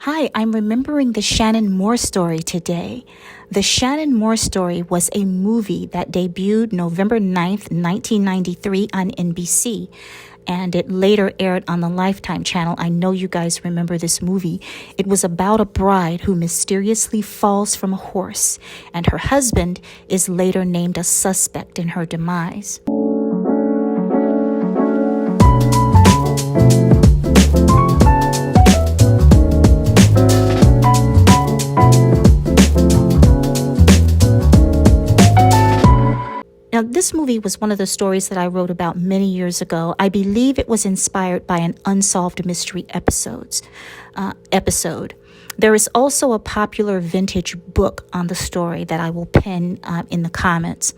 Hi, I'm remembering the Shannon Mohr Story today. The Shannon Mohr Story was a movie that debuted November 9th, 1993 on NBC, and it later aired on the Lifetime channel. I know you guys remember this movie. It was about a bride who mysteriously falls from a horse, and her husband is later named a suspect in her demise. Now, this movie was one of the stories that I wrote about many years ago. I believe it was inspired by an Unsolved Mystery episode. There is also a popular vintage book on the story that I will pin in the comments.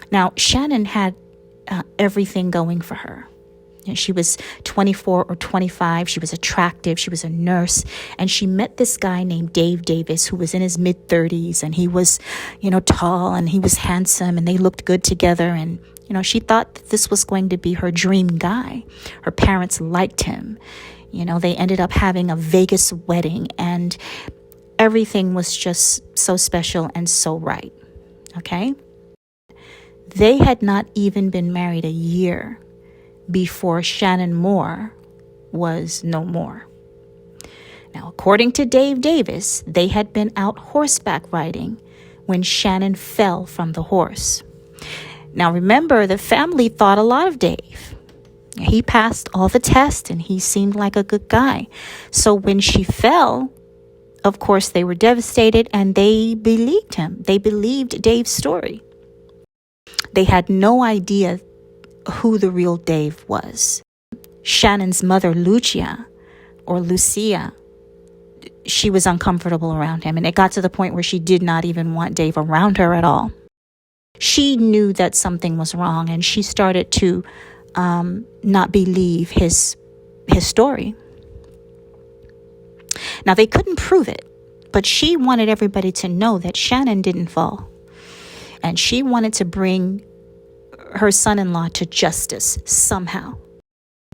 Now, Shannon had everything going for her. She was 24 or 25. She was attractive. She was a nurse. And she met this guy named Dave Davis, who was in his mid-30s. And he was, tall, and he was handsome, and they looked good together. And, she thought that this was going to be her dream guy. Her parents liked him. They ended up having a Vegas wedding, and everything was just so special and so right. Okay? They had not even been married a year before Shannon Mohr was no more. Now, according to Dave Davis, they had been out horseback riding when Shannon fell from the horse. Now, remember, the family thought a lot of Dave. He passed all the tests and he seemed like a good guy. So when she fell, of course, they were devastated and they believed him. They believed Dave's story. They had no idea who the real Dave was. Shannon's mother, Lucia, she was uncomfortable around him, and it got to the point where she did not even want Dave around her at all. She knew that something was wrong, and she started to not believe his story. Now, they couldn't prove it, but she wanted everybody to know that Shannon didn't fall, and she wanted to bring her son-in-law to justice somehow.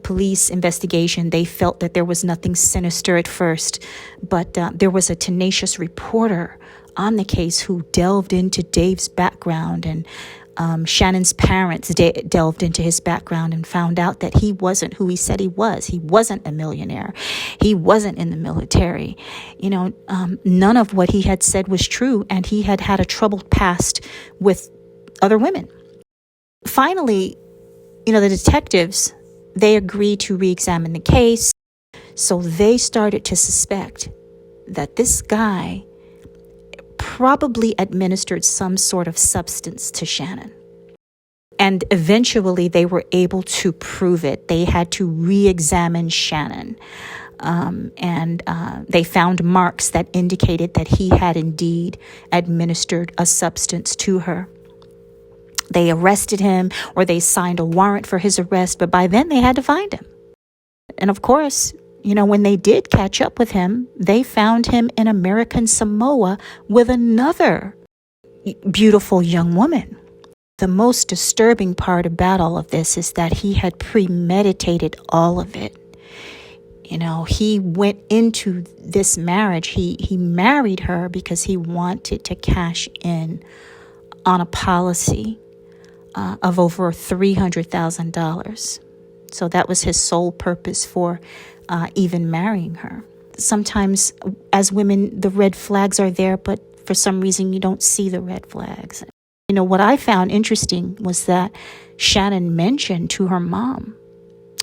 Police investigation, they felt that there was nothing sinister at first, but there was a tenacious reporter on the case who delved into Dave's background, and Shannon's parents delved into his background and found out that he wasn't who he said he was. He wasn't a millionaire. He wasn't in the military. None of what he had said was true, and he had had a troubled past with other women. Finally, the detectives, they agreed to re-examine the case. So they started to suspect that this guy probably administered some sort of substance to Shannon. And eventually they were able to prove it. They had to re-examine Shannon. And they found marks that indicated that he had indeed administered a substance to her. They arrested him, or they signed a warrant for his arrest, but by then they had to find him. And of course, when they did catch up with him, they found him in American Samoa with another beautiful young woman. The most disturbing part about all of this is that he had premeditated all of it. He went into this marriage. He married her because he wanted to cash in on a policy of over $300,000. So that was his sole purpose for even marrying her. Sometimes as women, the red flags are there, but for some reason you don't see the red flags. What I found interesting was that Shannon mentioned to her mom,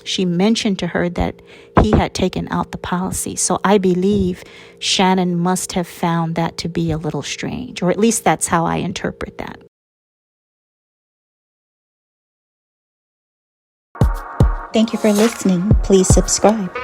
she mentioned to her that he had taken out the policy. So I believe Shannon must have found that to be a little strange, or at least that's how I interpret that. Thank you for listening. Please subscribe.